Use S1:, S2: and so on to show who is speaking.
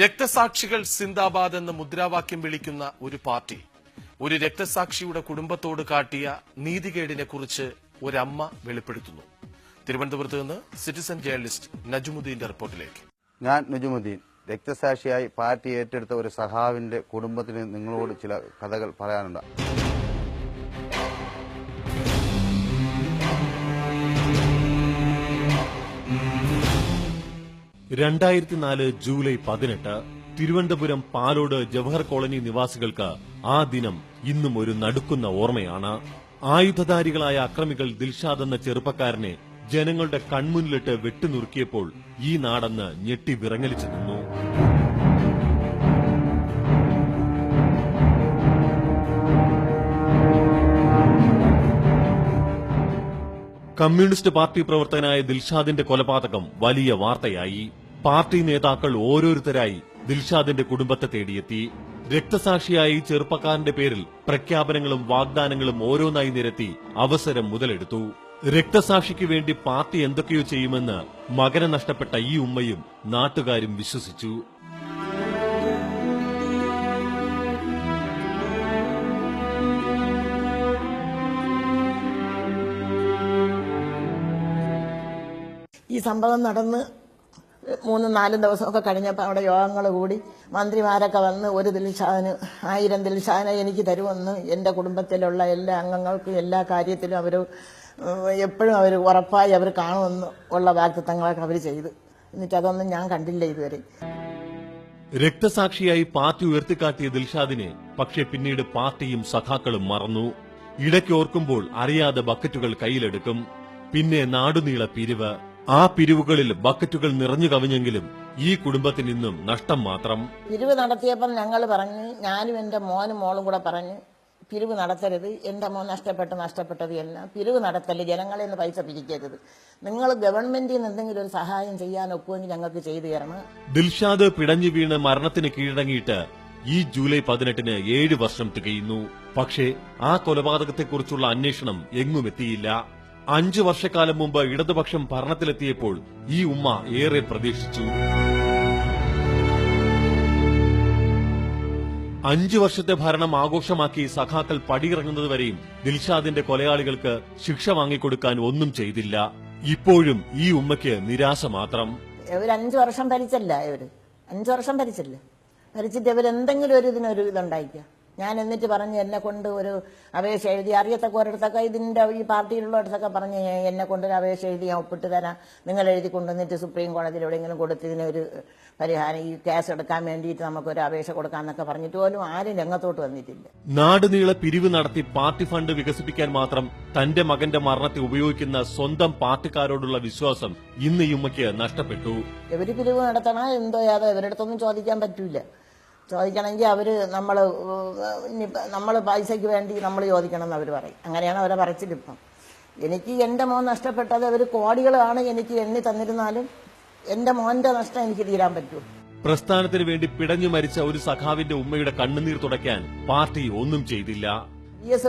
S1: രക്തസാക്ഷികൾ സിന്ദാബാദ് എന്ന മുദ്രാവാക്യം വിളിക്കുന്ന ഒരു പാർട്ടി ഒരു രക്തസാക്ഷിയുടെ കുടുംബത്തോട് കാട്ടിയ നീതികേടിനെ കുറിച്ച് ഒരമ്മ വെളിപ്പെടുത്തുന്നു. തിരുവനന്തപുരത്ത് നിന്ന് സിറ്റിസൺ ജേർണലിസ്റ്റ് നജുമുദ്ദീന്റെ റിപ്പോർട്ടിലേക്ക്.
S2: ഞാൻ നജുമുദ്ദീൻ. രക്തസാക്ഷിയായി പാർട്ടി ഏറ്റെടുത്ത ഒരു സഖാവിന്റെ കുടുംബത്തിന് നിങ്ങളോട് ചില കഥകൾ പറയാനുണ്ട്.
S3: 2004 ജൂലൈ 18 തിരുവനന്തപുരം പാലോട് ജവഹർ കോളനി നിവാസികൾക്ക് ആ ദിനം ഇന്നും ഒരു നടുക്കുന്ന ഓർമ്മയാണ്. ആയുധധാരികളായ അക്രമികൾ ദിൽഷാദ് എന്ന ചെറുപ്പക്കാരനെ ജനങ്ങളുടെ കൺമുന്നിലിട്ട് വെട്ടിനുറുക്കിയപ്പോൾ ഈ നാടന്ന് ഞെട്ടി വിറങ്ങലിച്ചു നിന്നു. കമ്മ്യൂണിസ്റ്റ് പാർട്ടി പ്രവർത്തകനായ ദിൽഷാദിന്റെ കൊലപാതകം വലിയ വാർത്തയായി. പാർട്ടി നേതാക്കൾ ഓരോരുത്തരായി ദിൽഷാദിന്റെ കുടുംബത്തെ തേടിയെത്തി. രക്തസാക്ഷിയായി ചെറുപ്പക്കാരന്റെ പേരിൽ പ്രഖ്യാപനങ്ങളും വാഗ്ദാനങ്ങളും ഓരോന്നായി നിരത്തി അവസരം മുതലെടുത്തു. രക്തസാക്ഷിക്ക് വേണ്ടി പാർട്ടി എന്തൊക്കെയോ ചെയ്യുമെന്ന് മകനെ നഷ്ടപ്പെട്ട ഈ ഉമ്മയും നാട്ടുകാരും വിശ്വസിച്ചു.
S4: ഈ സംഭവം നടന്ന് 3-4 ദിവസമൊക്കെ കഴിഞ്ഞപ്പോൾ അവിടെ യോഗങ്ങൾ കൂടി മന്ത്രിമാരൊക്കെ വന്ന് ഒരു ദിൽഷാദിന് 1000 ദിൽഷാദിനെ എനിക്ക് തരുമെന്ന് എൻ്റെ കുടുംബത്തിലുള്ള എല്ലാ അംഗങ്ങൾക്കും എല്ലാ കാര്യത്തിലും അവർ എപ്പോഴും അവർ ഉറപ്പായി അവർ കാണുമെന്ന് ഉള്ള വാഗ്ദത്തങ്ങളൊക്കെ അവർ ചെയ്തു. എന്നിട്ട് അതൊന്നും ഞാൻ കണ്ടില്ല ഇതുവരെ.
S3: രക്തസാക്ഷിയായി പാർട്ടി ഉയർത്തിക്കാട്ടിയ ദിൽഷാദിനെ പക്ഷേ പിന്നീട് പാർട്ടിയും സഖാക്കളും മറന്നു. ഇടയ്ക്കോർക്കുമ്പോൾ അറിയാതെ ബക്കറ്റുകൾ കയ്യിലെടുക്കും. പിന്നെ നാടുനീള പിരിവ്. ആ പിരിവുകളിൽ ബക്കറ്റുകൾ നിറഞ്ഞു കവിഞ്ഞെങ്കിലും ഈ കുടുംബത്തിന് ഇന്നും നഷ്ടം മാത്രം.
S4: പിരിവ് നടത്തിയപ്പം ഞങ്ങൾ പറഞ്ഞു, ഞാനും എൻ്റെ മോനും മോളും കൂടെ പറഞ്ഞു, പിരിവ് നടത്തരുത്, എൻ്റെ മോൻ നഷ്ടപ്പെട്ടത് എല്ലാം പിരിവ് നടത്തല്ലേ, ജനങ്ങളെ നിന്ന് പൈസ പിരിക്കരുത്, നിങ്ങൾ ഗവൺമെന്റിൽ നിന്ന് എന്തെങ്കിലും ഒരു സഹായം ചെയ്യാൻ ഒക്കുമെങ്കിൽ ഞങ്ങൾക്ക് ചെയ്തു തരണം.
S3: ദിൽഷാദ് പിടഞ്ഞു വീണ് മരണത്തിന് കീഴടങ്ങിയിട്ട് ഈ ജൂലൈ 18 7 വർഷം തികയുന്നു. പക്ഷേ ആ കൊലപാതകത്തെക്കുറിച്ചുള്ള അന്വേഷണം എങ്ങും എത്തിയില്ല. 5 വർഷക്കാലം മുമ്പ് ഇടതുപക്ഷം ഭരണത്തിലെത്തിയപ്പോൾ ഈ ഉമ്മ ഏറെ പ്രതീക്ഷിച്ചു. 5 വർഷത്തെ ഭരണം ആഘോഷമാക്കി സഖാക്കൾ പടിയിറങ്ങുന്നതുവരെയും ദിൽഷാദിന്റെ കൊലയാളികൾക്ക് ശിക്ഷ വാങ്ങിക്കൊടുക്കാൻ ഒന്നും ചെയ്തില്ല. ഇപ്പോഴും ഈ ഉമ്മയ്ക്ക് നിരാശ മാത്രം.
S4: ഇവർ 5 വർഷം ഭരിച്ചല്ല, 5 വർഷം ഭരിച്ചിട്ട് ഇവരെന്തെങ്കിലും ഒരു ഇതിനൊരു ഇതുണ്ടായിക്കുക. ഞാൻ എന്നിട്ട് പറഞ്ഞ് എന്നെ കൊണ്ട് ഒരു അപേക്ഷ എഴുതി, അറിയത്തക്ക ഒരിടത്തൊക്കെ ഇതിന്റെ ഈ പാർട്ടിയിലുള്ളടത്തൊക്കെ പറഞ്ഞ് എന്നെ കൊണ്ടൊരു അപേക്ഷ എഴുതി ഞാൻ ഒപ്പിട്ട് തരാം, നിങ്ങൾ എഴുതി കൊണ്ടുവന്നിട്ട് സുപ്രീം കോടതിയിൽ എവിടെയെങ്കിലും കൊടുത്തതിനൊരു പരിഹാരം, ഈ കേസ് എടുക്കാൻ വേണ്ടിയിട്ട് നമുക്കൊരു അപേക്ഷ കൊടുക്കാന്നൊക്കെ പറഞ്ഞിട്ട് പോലും ആരും രംഗത്തോട്ട് വന്നിട്ടില്ല.
S3: നാടുനീളെ പിരിവ് നടത്തി പാർട്ടി ഫണ്ട് വികസിപ്പിക്കാൻ മാത്രം തന്റെ മകന്റെ മരണത്തെ ഉപയോഗിക്കുന്ന സ്വന്തം പാർട്ടിക്കാരോടുള്ള വിശ്വാസം ഇന്ന് ഈ ഉമ്മയ്ക്ക് നഷ്ടപ്പെട്ടു.
S4: ഇവര് പിരിവ് നടത്തണോ എന്തോ യാതോ ഇവരടുത്തൊന്നും ചോദിക്കാൻ പറ്റൂല. ചോദിക്കണമെങ്കിൽ അവർ നമ്മൾ പൈസയ്ക്ക് വേണ്ടി നമ്മൾ ചോദിക്കണം എന്ന് അവർ പറയും. അങ്ങനെയാണ് അവരെ പറച്ചിലിപ്പം. എനിക്ക് എൻ്റെ മോൻ നഷ്ടപ്പെട്ടത് അവർ കോടികളാണ് എനിക്ക് എണ്ണി തന്നിരുന്നാലും എൻ്റെ മോന്റെ നഷ്ടം എനിക്ക് തീരാൻ പറ്റൂ.
S3: പ്രസ്ഥാനത്തിന് വേണ്ടി പിടഞ്ഞു മരിച്ച ഒരു സഖാവിന്റെ ഉമ്മയുടെ കണ്ണുനീർ തുടയ്ക്കാൻ പാർട്ടി ഒന്നും ചെയ്തില്ല.
S4: PS